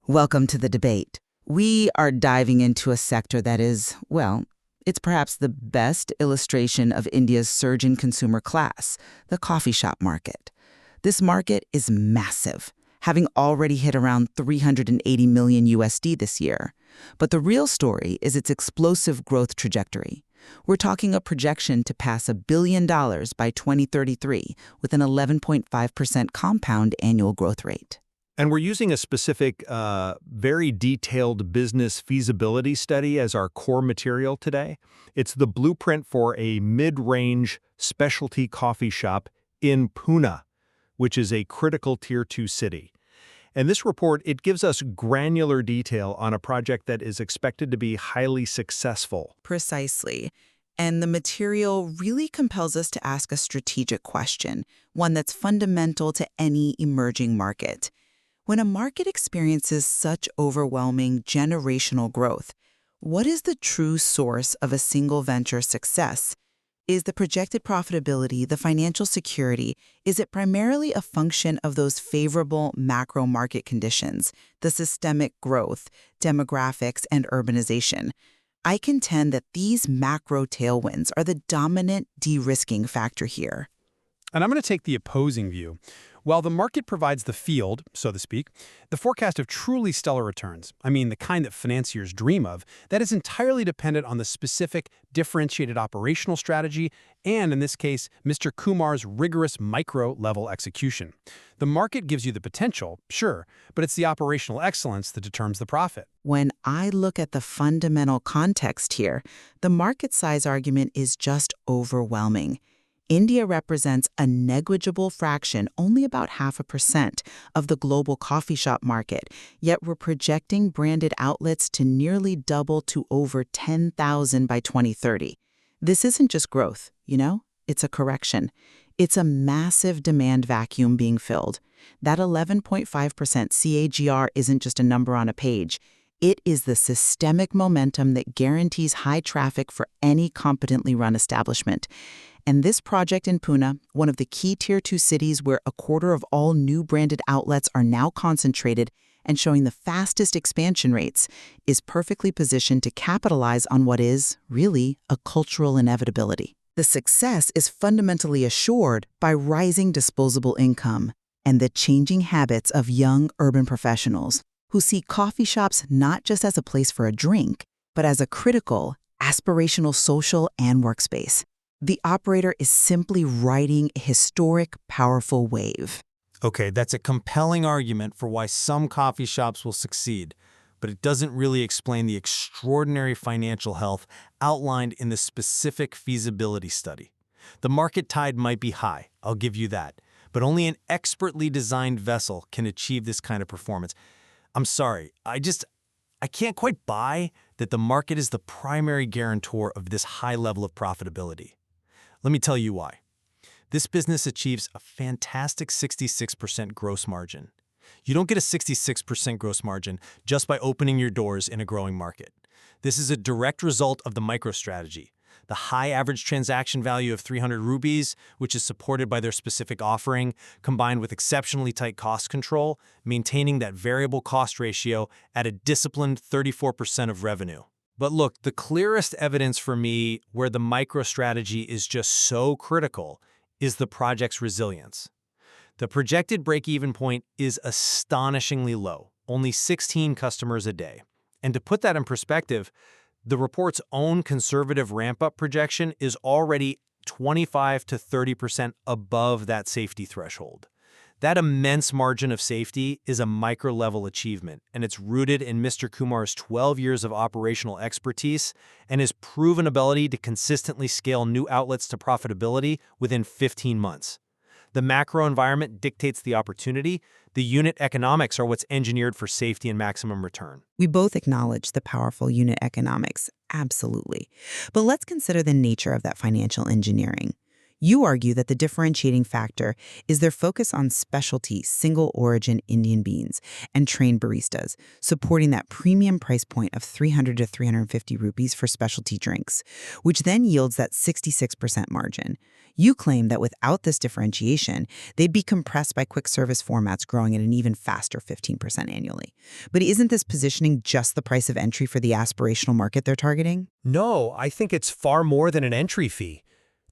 Welcome to the debate. We are diving into a sector that is, well, it's perhaps the best illustration of India's surging consumer class, the coffee shop market. This market is massive, having already hit around 380 million USD this year. But the real story is its explosive growth trajectory. We're talking a projection to pass $1 billion by 2033 with an 11.5% compound annual growth rate. And we're using a specific, very detailed business feasibility study as our core material today. It's the blueprint for a mid-range specialty coffee shop in Pune, which is a critical Tier 2 city. And this report, it gives us granular detail on a project that is expected to be highly successful. Precisely. And the material really compels us to ask a strategic question, one that's fundamental to any emerging market. When a market experiences such overwhelming generational growth, what is the true source of a single venture success? Is the projected profitability, the financial security, is it primarily a function of those favorable macro market conditions, the systemic growth, demographics, and urbanization? I contend that these macro tailwinds are the dominant de-risking factor here. And I'm going to take the opposing view. While the market provides the field, so to speak, the forecast of truly stellar returns, I mean the kind that financiers dream of, that is entirely dependent on the specific, differentiated operational strategy and, in this case, Mr. Kumar's rigorous micro-level execution. The market gives you the potential, sure, but it's the operational excellence that determines the profit. When I look at the fundamental context here, the market size argument is just overwhelming. India represents a negligible fraction, only about 0.5%, of the global coffee shop market, yet we're projecting branded outlets to nearly double to over 10,000 by 2030. This isn't just growth, it's a correction. It's a massive demand vacuum being filled. That 11.5% CAGR isn't just a number on a page. It is the systemic momentum that guarantees high traffic for any competently run establishment. And this project in Pune, one of the key Tier 2 cities where a quarter of all new branded outlets are now concentrated and showing the fastest expansion rates, is perfectly positioned to capitalize on what is, really, a cultural inevitability. The success is fundamentally assured by rising disposable income and the changing habits of young urban professionals who see coffee shops not just as a place for a drink, but as a critical, aspirational social and workspace. The operator is simply riding a historic, powerful wave. Okay, that's a compelling argument for why some coffee shops will succeed, but it doesn't really explain the extraordinary financial health outlined in the specific feasibility study. The market tide might be high, I'll give you that, but only an expertly designed vessel can achieve this kind of performance. I'm sorry, I can't quite buy that the market is the primary guarantor of this high level of profitability. Let me tell you why. This business achieves a fantastic 66% gross margin. You don't get a 66% gross margin just by opening your doors in a growing market. This is a direct result of the MicroStrategy, the high average transaction value of 300 rupees, which is supported by their specific offering, combined with exceptionally tight cost control, maintaining that variable cost ratio at a disciplined 34% of revenue. But look, the clearest evidence for me where the MicroStrategy is just so critical is the project's resilience. The projected break-even point is astonishingly low, only 16 customers a day. And to put that in perspective, the report's own conservative ramp-up projection is already 25 to 30% above that safety threshold. That immense margin of safety is a micro-level achievement, and it's rooted in Mr. Kumar's 12 years of operational expertise and his proven ability to consistently scale new outlets to profitability within 15 months. The macro environment dictates the opportunity. The unit economics are what's engineered for safety and maximum return. We both acknowledge the powerful unit economics, absolutely. But let's consider the nature of that financial engineering. You argue that the differentiating factor is their focus on specialty, single-origin Indian beans and trained baristas, supporting that premium price point of 300 to 350 rupees for specialty drinks, which then yields that 66% margin. You claim that without this differentiation, they'd be compressed by quick-service formats growing at an even faster 15% annually. But isn't this positioning just the price of entry for the aspirational market they're targeting? No, I think it's far more than an entry fee.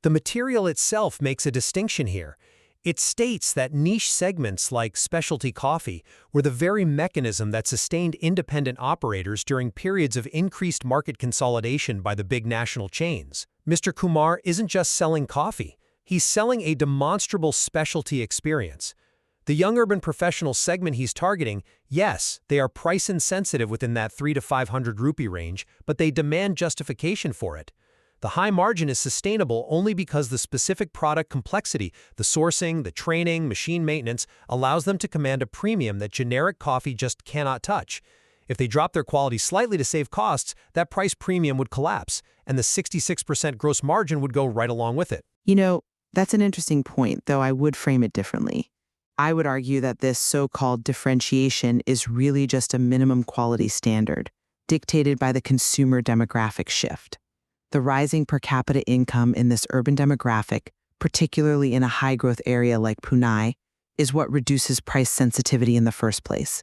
The material itself makes a distinction here. It states that niche segments like specialty coffee were the very mechanism that sustained independent operators during periods of increased market consolidation by the big national chains. Mr. Kumar isn't just selling coffee. He's selling a demonstrable specialty experience. The young urban professional segment he's targeting, yes, they are price insensitive within that 300 to 500 rupee range, but they demand justification for it. The high margin is sustainable only because the specific product complexity, the sourcing, the training, machine maintenance, allows them to command a premium that generic coffee just cannot touch. If they drop their quality slightly to save costs, that price premium would collapse, and the 66% gross margin would go right along with it. You know, that's an interesting point, though I would frame it differently. I would argue that this so-called differentiation is really just a minimum quality standard, dictated by the consumer demographic shift. The rising per capita income in this urban demographic, particularly in a high-growth area like Pune, is what reduces price sensitivity in the first place.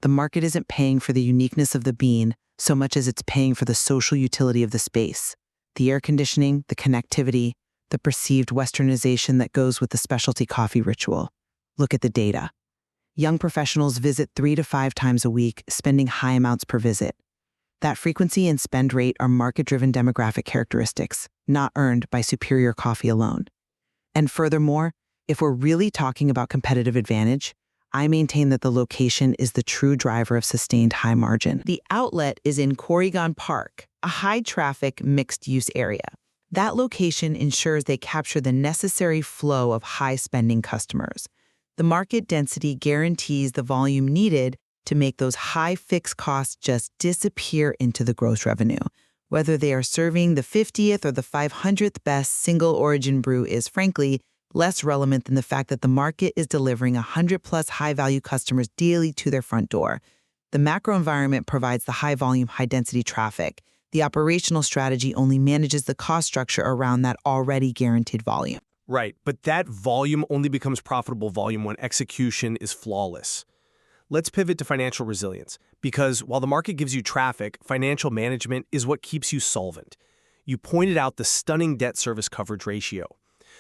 The market isn't paying for the uniqueness of the bean so much as it's paying for the social utility of the space, the air conditioning, the connectivity, the perceived westernization that goes with the specialty coffee ritual. Look at the data. Young professionals visit 3 to 5 times a week, spending high amounts per visit. That frequency and spend rate are market-driven demographic characteristics, not earned by superior coffee alone. And furthermore, if we're really talking about competitive advantage, I maintain that the location is the true driver of sustained high margin. The outlet is in Corrigan Park, a high-traffic, mixed-use area. That location ensures they capture the necessary flow of high-spending customers. The market density guarantees the volume needed to make those high fixed costs just disappear into the gross revenue. Whether they are serving the 50th or the 500th best single origin brew is, frankly, less relevant than the fact that the market is delivering 100-plus high-value customers daily to their front door. The macro environment provides the high-volume, high-density traffic. The operational strategy only manages the cost structure around that already guaranteed volume. Right, but that volume only becomes profitable volume when execution is flawless. Let's pivot to financial resilience, because while the market gives you traffic, financial management is what keeps you solvent. You pointed out the stunning debt service coverage ratio.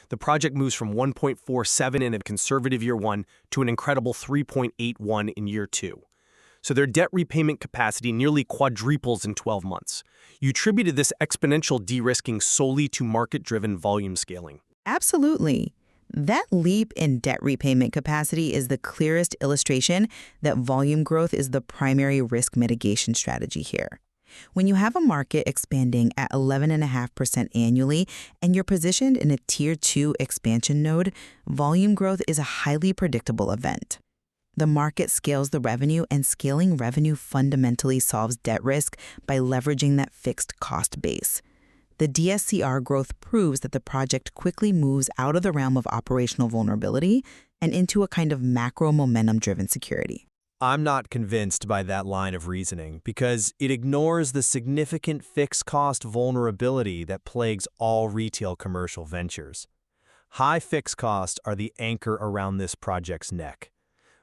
The project moves from 1.47 in a conservative year 1 to an incredible 3.81 in year 2. So their debt repayment capacity nearly quadruples in 12 months. You attributed this exponential de-risking solely to market-driven volume scaling. Absolutely. That leap in debt repayment capacity is the clearest illustration that volume growth is the primary risk mitigation strategy here. When you have a market expanding at 11.5% annually and you're positioned in a Tier 2 expansion node, volume growth is a highly predictable event. The market scales the revenue, and scaling revenue fundamentally solves debt risk by leveraging that fixed cost base. The DSCR growth proves that the project quickly moves out of the realm of operational vulnerability and into a kind of macro momentum-driven security. I'm not convinced by that line of reasoning because it ignores the significant fixed cost vulnerability that plagues all retail commercial ventures. High fixed costs are the anchor around this project's neck.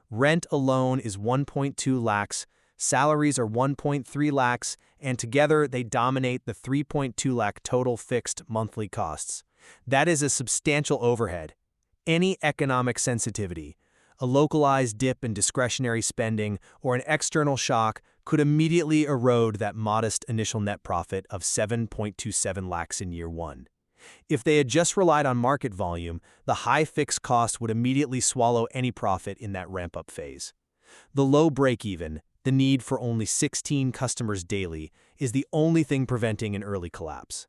Rent alone is 1.2 lakhs, salaries are 1.3 lakhs, and together they dominate the 3.2 lakh total fixed monthly costs. That is a substantial overhead. Any economic sensitivity, a localized dip in discretionary spending, or an external shock could immediately erode that modest initial net profit of 7.27 lakhs in year 1. If they had just relied on market volume, the high fixed cost would immediately swallow any profit in that ramp-up phase. The low break-even, the need for only 16 customers daily, is the only thing preventing an early collapse.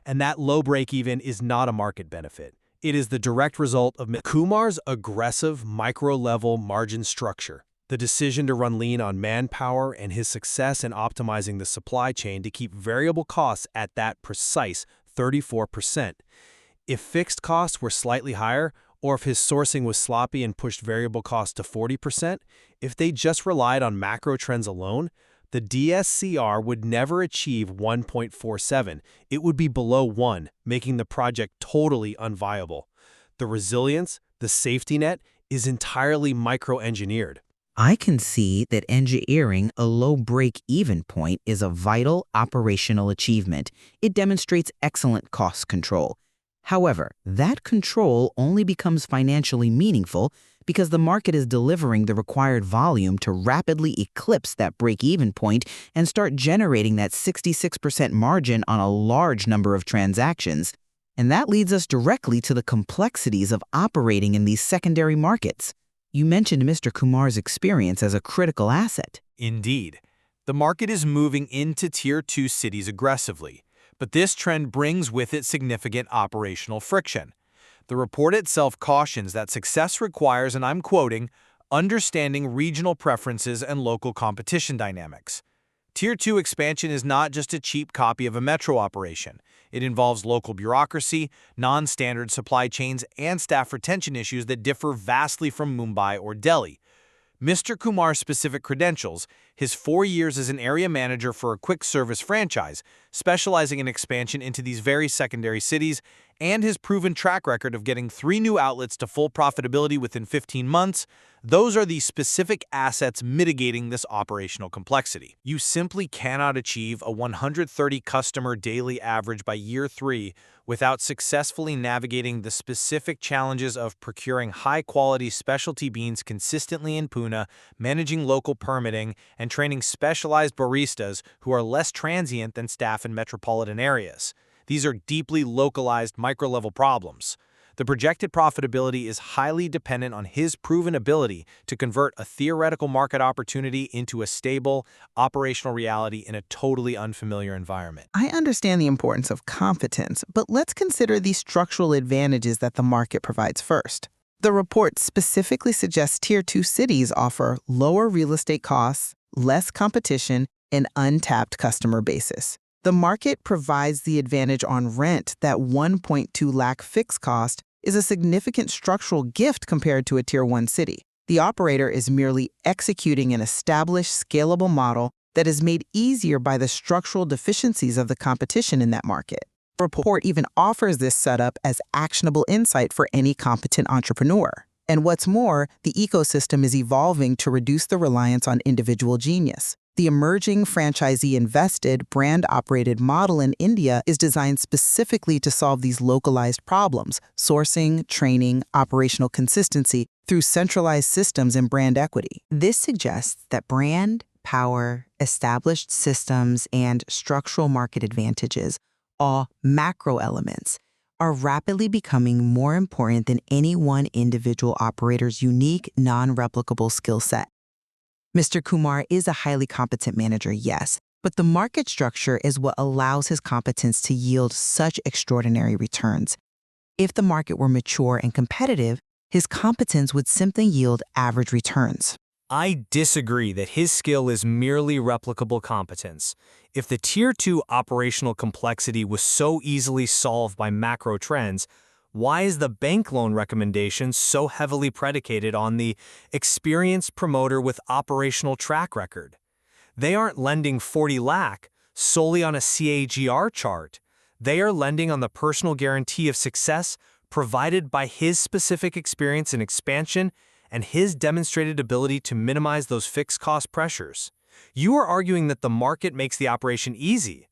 And that low break-even is not a market benefit. It is the direct result of Kumar's aggressive micro-level margin structure, the decision to run lean on manpower, and his success in optimizing the supply chain to keep variable costs at that precise 34%. If fixed costs were slightly higher, or if his sourcing was sloppy and pushed variable costs to 40%, if they just relied on macro trends alone, the DSCR would never achieve 1.47. It would be below 1, making the project totally unviable. The resilience, the safety net, is entirely micro-engineered. I can see that engineering a low break-even point is a vital operational achievement. It demonstrates excellent cost control. However, that control only becomes financially meaningful because the market is delivering the required volume to rapidly eclipse that break-even point and start generating that 66% margin on a large number of transactions. And that leads us directly to the complexities of operating in these secondary markets. You mentioned Mr. Kumar's experience as a critical asset. Indeed. The market is moving into Tier 2 cities aggressively, but this trend brings with it significant operational friction. The report itself cautions that success requires, and I'm quoting, understanding regional preferences and local competition dynamics. Tier 2 expansion is not just a cheap copy of a metro operation. It involves local bureaucracy, non-standard supply chains, and staff retention issues that differ vastly from Mumbai or Delhi. Mr. Kumar's specific credentials, his 4 years as an area manager for a quick-service franchise, specializing in expansion into these very secondary cities, and his proven track record of getting 3 new outlets to full profitability within 15 months, those are the specific assets mitigating this operational complexity. You simply cannot achieve a 130 customer daily average by year 3 without successfully navigating the specific challenges of procuring high-quality specialty beans consistently in Pune, managing local permitting, and training specialized baristas who are less transient than staff in metropolitan areas. These are deeply localized micro-level problems. The projected profitability is highly dependent on his proven ability to convert a theoretical market opportunity into a stable, operational reality in a totally unfamiliar environment. I understand the importance of competence, but let's consider the structural advantages that the market provides first. The report specifically suggests Tier 2 cities offer lower real estate costs, less competition, and untapped customer bases. The market provides the advantage on rent that 1.2 lakh fixed cost is a significant structural gift compared to a Tier 1 city. The operator is merely executing an established, scalable model that is made easier by the structural deficiencies of the competition in that market. The report even offers this setup as actionable insight for any competent entrepreneur. And what's more, the ecosystem is evolving to reduce the reliance on individual genius. The emerging franchisee-invested, brand-operated model in India is designed specifically to solve these localized problems: sourcing, training, operational consistency through centralized systems and brand equity. This suggests that brand, power, established systems, and structural market advantages, all macro elements, are rapidly becoming more important than any one individual operator's unique, non-replicable skill set. Mr. Kumar is a highly competent manager, yes, but the market structure is what allows his competence to yield such extraordinary returns. If the market were mature and competitive, his competence would simply yield average returns. I disagree that his skill is merely replicable competence. If the Tier 2 operational complexity was so easily solved by macro trends, why is the bank loan recommendation so heavily predicated on the experienced promoter with operational track record? They aren't lending 40 lakh solely on a CAGR chart. They are lending on the personal guarantee of success provided by his specific experience in expansion and his demonstrated ability to minimize those fixed cost pressures. You are arguing that the market makes the operation easy.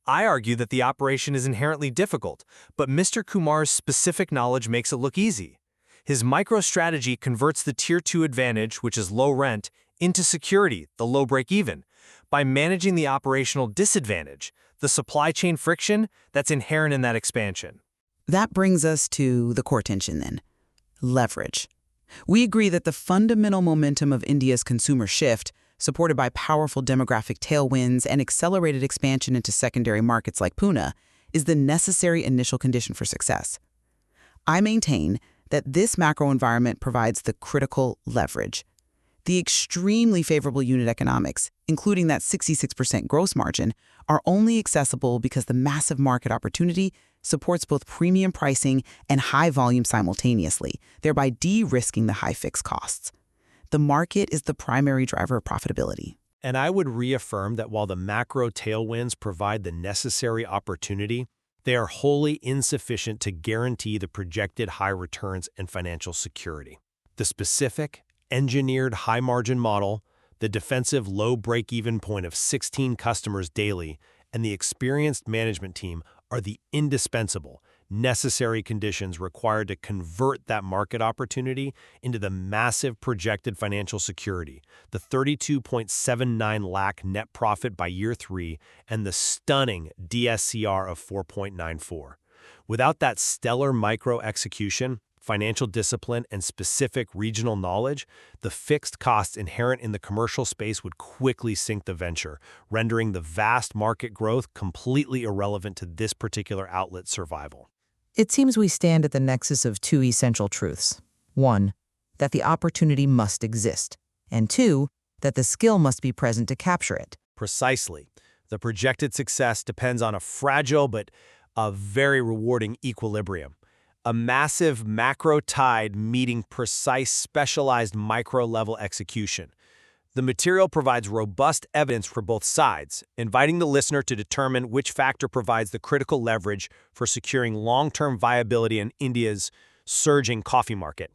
I argue that the operation is inherently difficult, but Mr. Kumar's specific knowledge makes it look easy. His micro-strategy converts the Tier 2 advantage, which is low rent, into security, the low break-even, by managing the operational disadvantage, the supply chain friction that's inherent in that expansion. That brings us to the core tension then: leverage. We agree that the fundamental momentum of India's consumer shift, supported by powerful demographic tailwinds and accelerated expansion into secondary markets like Pune, is the necessary initial condition for success. I maintain that this macro environment provides the critical leverage. The extremely favorable unit economics, including that 66% gross margin, are only accessible because the massive market opportunity supports both premium pricing and high volume simultaneously, thereby de-risking the high fixed costs. The market is the primary driver of profitability. And I would reaffirm that while the macro tailwinds provide the necessary opportunity, they are wholly insufficient to guarantee the projected high returns and financial security. The specific, engineered high-margin model, the defensive low break-even point of 16 customers daily, and the experienced management team are the indispensable, necessary conditions required to convert that market opportunity into the massive projected financial security, the 32.79 lakh net profit by year 3, and the stunning DSCR of 4.94. Without that stellar micro execution, financial discipline, and specific regional knowledge, the fixed costs inherent in the commercial space would quickly sink the venture, rendering the vast market growth completely irrelevant to this particular outlet's survival. It seems we stand at the nexus of two essential truths. One, that the opportunity must exist, and two, that the skill must be present to capture it. Precisely. The projected success depends on a fragile but a very rewarding equilibrium. A massive macro tide meeting precise specialized micro-level execution. The material provides robust evidence for both sides, inviting the listener to determine which factor provides the critical leverage for securing long-term viability in India's surging coffee market.